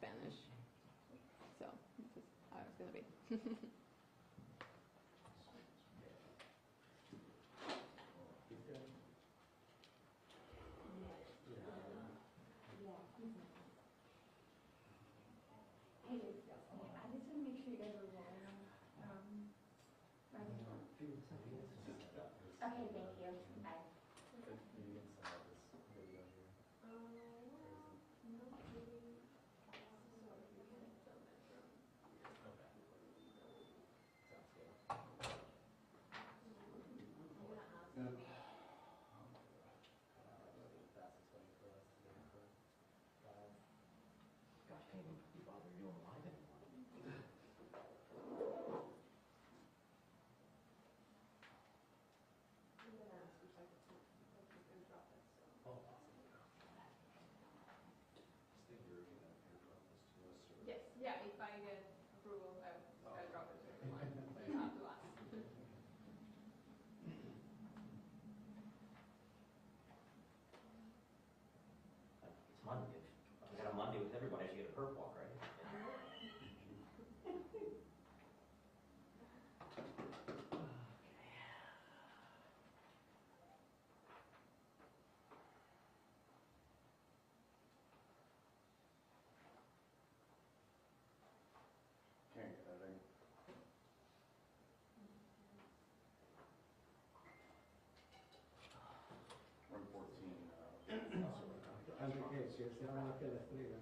Spanish. So this is how it's going to be. Hey, I just want to make sure you guys are rolling. Okay, thank you. Bye. Gosh, I can't even be bothered doing live anymore. Oh, awesome. Just think you're going to airdrop this to us, or? Yes, yeah, if I get approval, I'll drop it to everyone, but not to us. It's Monday. If we had a Monday with everybody, I should get a perp walk, right? Can't get anything. Room 14. Anche che ci siamo anche alla strega.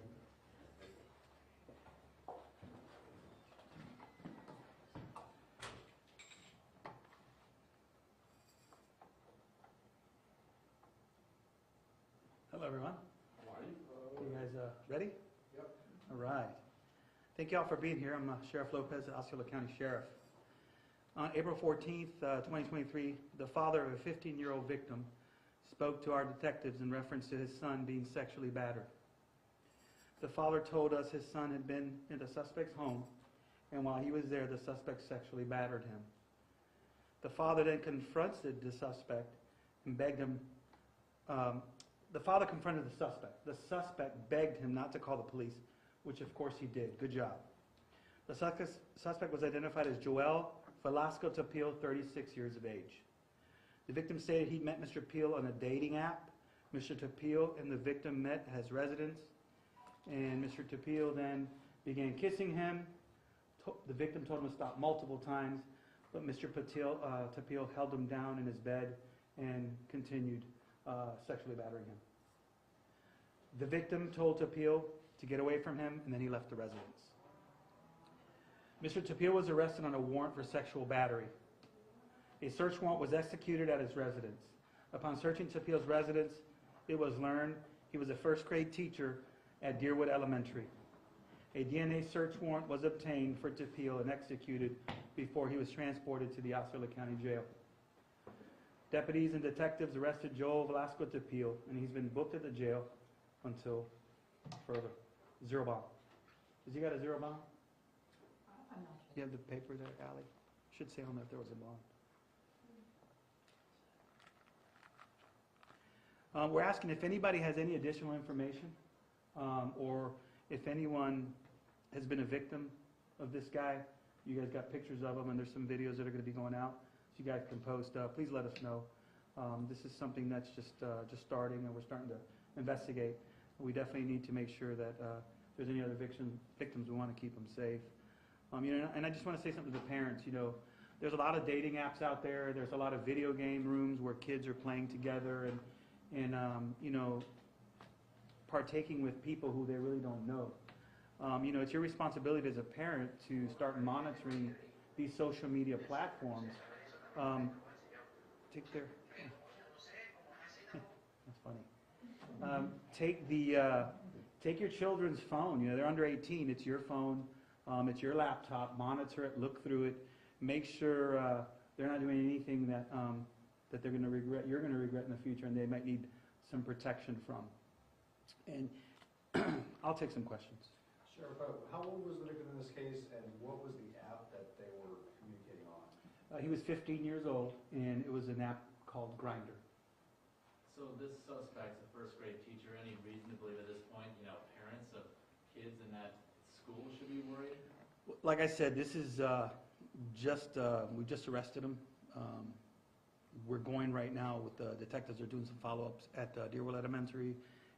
Hello, everyone. How are you? You guys ready? Yep. All right. Thank you all for being here. I'm Sheriff Lopez, Osceola County Sheriff. On April 14th, 2023, the father of a 15-year-old victim spoke to our detectives in reference to his son being sexually battered. The father told us his son had been in the suspect's home, and while he was there, the suspect sexually battered him. The father then confronted the suspect and begged him. The father confronted the suspect. The suspect begged him not to call the police, which of course he did. Good job. The suspect was identified as Joel Velasco Tapio, 36 years of age. The victim stated he met Mr. Peel on a dating app. Mr. Tapio and the victim met at his residence, and Mr. Tapio then began kissing him. The victim told him to stop multiple times, but Mr. Tapio held him down in his bed and continued sexually battering him. The victim told Tapio to get away from him, and then he left the residence. Mr. Tapio was arrested on a warrant for sexual battery. A search warrant was executed at his residence. Upon searching Tapio's residence, it was learned he was a first-grade teacher at Deerwood Elementary. A DNA search warrant was obtained for Tapio and executed before he was transported to the Osceola County Jail. Deputies and detectives arrested Joel Velasco Tapio, and he's been booked at the jail until further. Zero bond. Has he got a zero bond? I'm not You have the paper there, Allie? Should say on there if there was a bond. We're asking if anybody has any additional information, or if anyone has been a victim of this guy. You guys got pictures of him, and there's some videos that are going to be going out, so you guys can post. Please let us know. This is something that's just starting, and we're starting to investigate. We definitely need to make sure that if there's any other victims, we want to keep them safe. And I just want to say something to the parents. There's a lot of dating apps out there. There's a lot of video game rooms where kids are playing together and partaking with people who they really don't know. It's your responsibility as a parent to start monitoring these social media platforms. Take that's funny. Take your children's phone. They're under 18. It's your phone. It's your laptop. Monitor it. Look through it. Make sure they're not doing anything that they're going to regret. You're going to regret in the future, and they might need some protection from. And I'll take some questions. Sheriff, how old was the victim in this case, and what was the app that they were communicating on? He was 15 years old, and it was an app called Grindr. So this suspect's a first grade teacher. Any reason to believe at this point, parents of kids in that school should be worried? Like I said, this is we just arrested him. We're going right now with the detectives are doing some follow-ups at Deerwood Elementary,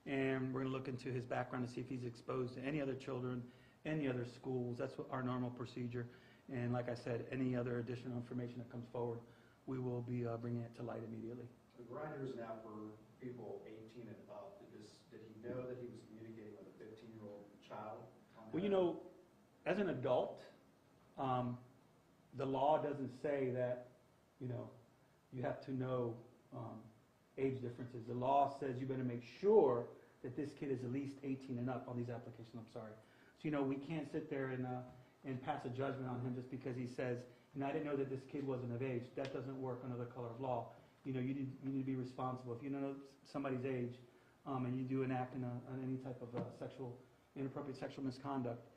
and we're going to look into his background to see if he's exposed to any other children, any other schools. That's what our normal procedure. And like I said, any other additional information that comes forward, we will be bringing it to light immediately. The grinder is now for people 18 and up. Did he know that he was communicating with a 15-year-old child? Well, you know, as an adult, the law doesn't say that, you know, you have to know age differences. The law says you better make sure that this kid is at least 18 and up on these applications. I'm sorry. So, you know, we can't sit there and pass a judgment on him just because he says, you know, I didn't know that this kid wasn't of age. That doesn't work under the color of law. You know, you need to be responsible. If you know somebody's age and you do an act in any type of inappropriate sexual misconduct,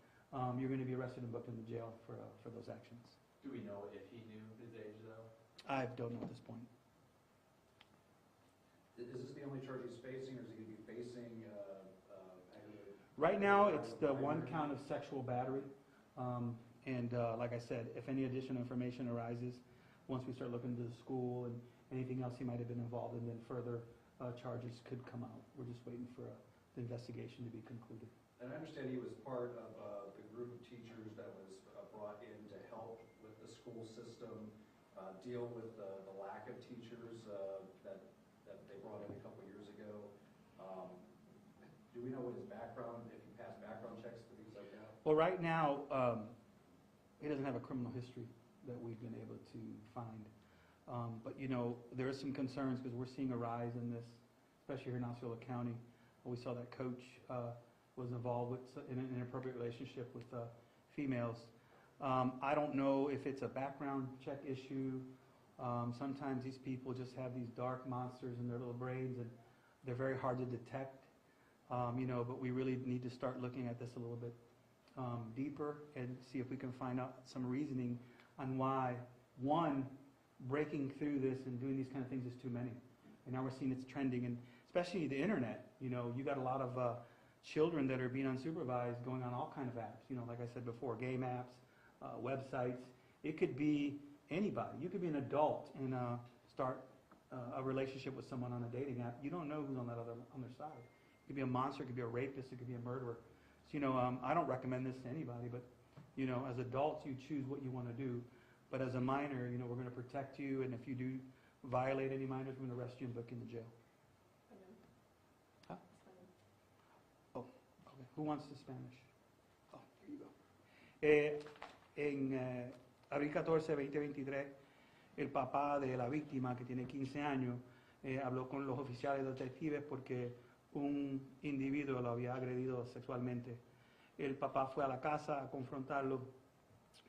you're going to be arrested and booked into jail for those actions. Do we know if he knew his age though? I don't know at this point. Is this the only charge he's facing, or is he going to be facing aggravated? Right now, it's the one count of sexual battery. Like I said, if any additional information arises, once we start looking into the school and anything else he might have been involved in, then further charges could come out. We're just waiting for the investigation to be concluded. And I understand he was part of the group of teachers that was brought in to help with the school system deal with the lack of teachers that they brought in a couple years ago. Do we know what his background, if he passed background checks and things like that? Well, right now, he doesn't have a criminal history that we've been able to find. But, you know, there is some concerns because we're seeing a rise in this, especially here in Osceola County. We saw that coach was involved in an inappropriate relationship with females. I don't know if it's a background check issue. Sometimes these people just have these dark monsters in their little brains, and they're very hard to detect. You know, but we really need to start looking at this a little bit deeper and see if we can find out some reasoning on why, one, breaking through this and doing these kind of things is too many. And now we're seeing it's trending, and especially the internet. You know, you got a lot of children that are being unsupervised going on all kind of apps. You know, like I said before, game apps, websites. It could be anybody. You could be an adult and start a relationship with someone on a dating app. You don't know who's on their side. It could be a monster, it could be a rapist, it could be a murderer. So, you know, I don't recommend this to anybody, but, you know, as adults, you choose what you want to do. But as a minor, you know, we're going to protect you, and if you do violate any minors, we're going to arrest you and book you into jail. Huh? Oh, okay. Who wants the Spanish? Oh, here you go. En abril 14, 2023, el papá de la víctima, que tiene 15 años, habló con los oficiales detectives porque un individuo lo había agredido sexualmente. El papá fue a la casa a confrontarlo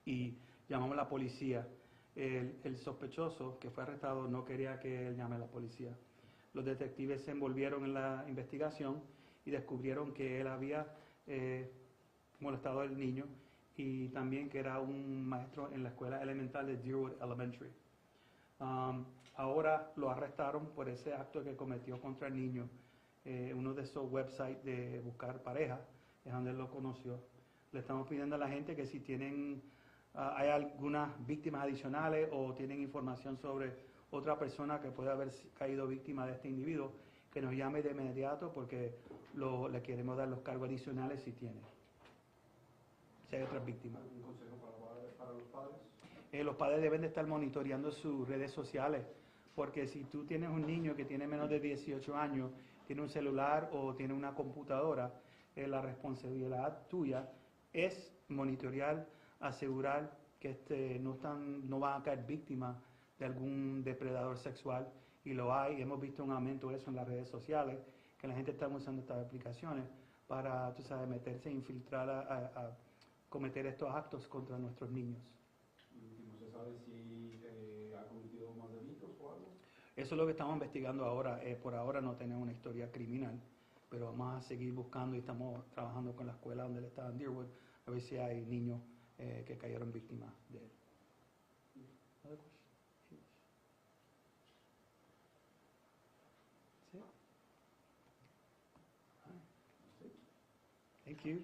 y llamamos a la policía. El sospechoso que fue arrestado no quería que él llame a la policía. Los detectives se envolvieron en la investigación y descubrieron que él había molestado al niño y también que era un maestro en la escuela elemental de Deerwood Elementary. Ahora lo arrestaron por ese acto que cometió contra el niño. Uno de esos websites de buscar pareja es donde él lo conoció. Le estamos pidiendo a la gente que si tienen, hay algunas víctimas adicionales o tienen información sobre otra persona que puede haber caído víctima de este individuo, que nos llame de inmediato porque le queremos dar los cargos adicionales si tiene. Si hay otras víctimas. ¿Un consejo para los padres? Los padres deben de estar monitoreando sus redes sociales, porque si tú tienes un niño que tiene menos de 18 años, tiene un celular o tiene una computadora, la responsabilidad tuya es monitorear, asegurar que no van a caer víctimas de algún depredador sexual, y lo hay. Hemos visto un aumento de eso en las redes sociales, que la gente está usando estas aplicaciones para, tú sabes, meterse e infiltrar a cometer estos actos contra nuestros niños. ¿No se sabe si ha cometido más delitos o algo? Eso es lo que estamos investigando ahora. Por ahora no tenemos una historia criminal, pero vamos a seguir buscando y estamos trabajando con la escuela donde él estaba en Deerwood, a ver si hay niños que cayeron víctimas de él. Other question? Sí. Thank you.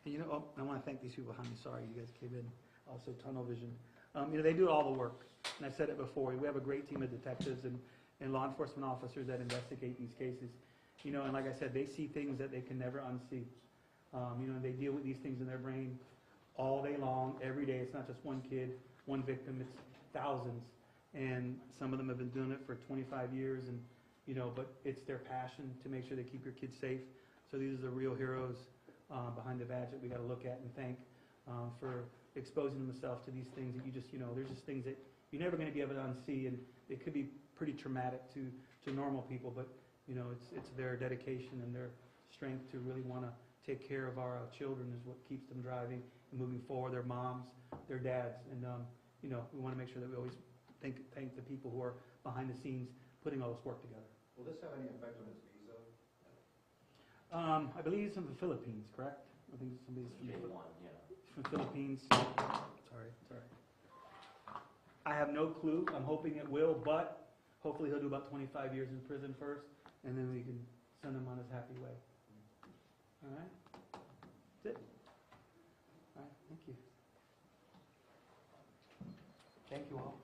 And I want to thank these people behind me. Sorry, you guys came in. Also, tunnel vision. They do all the work. And I've said it before. We have a great team of detectives and law enforcement officers that investigate these cases. And like I said, they see things that they can never unsee. They deal with these things in their brain all day long, every day. It's not just one kid, one victim. It's thousands. And some of them have been doing it for 25 years. But it's their passion to make sure they keep your kids safe. So these are the real heroes behind the badge that we got to look at and thank for exposing themselves to these things that there's just things that you're never going to be able to unsee, and it could be pretty traumatic to normal people, but it's their dedication and their strength to really want to take care of our children is what keeps them driving and moving forward, their moms, their dads, and we want to make sure that we always thank the people who are behind the scenes putting all this work together. Will this have any effect on his visa? I believe he's from the Philippines, correct? I think somebody's J1, yeah. from the Philippines. Sorry. I have no clue. I'm hoping it will, but hopefully he'll do about 25 years in prison first, and then we can send him on his happy way. All right? That's it. All right, thank you. Thank you all.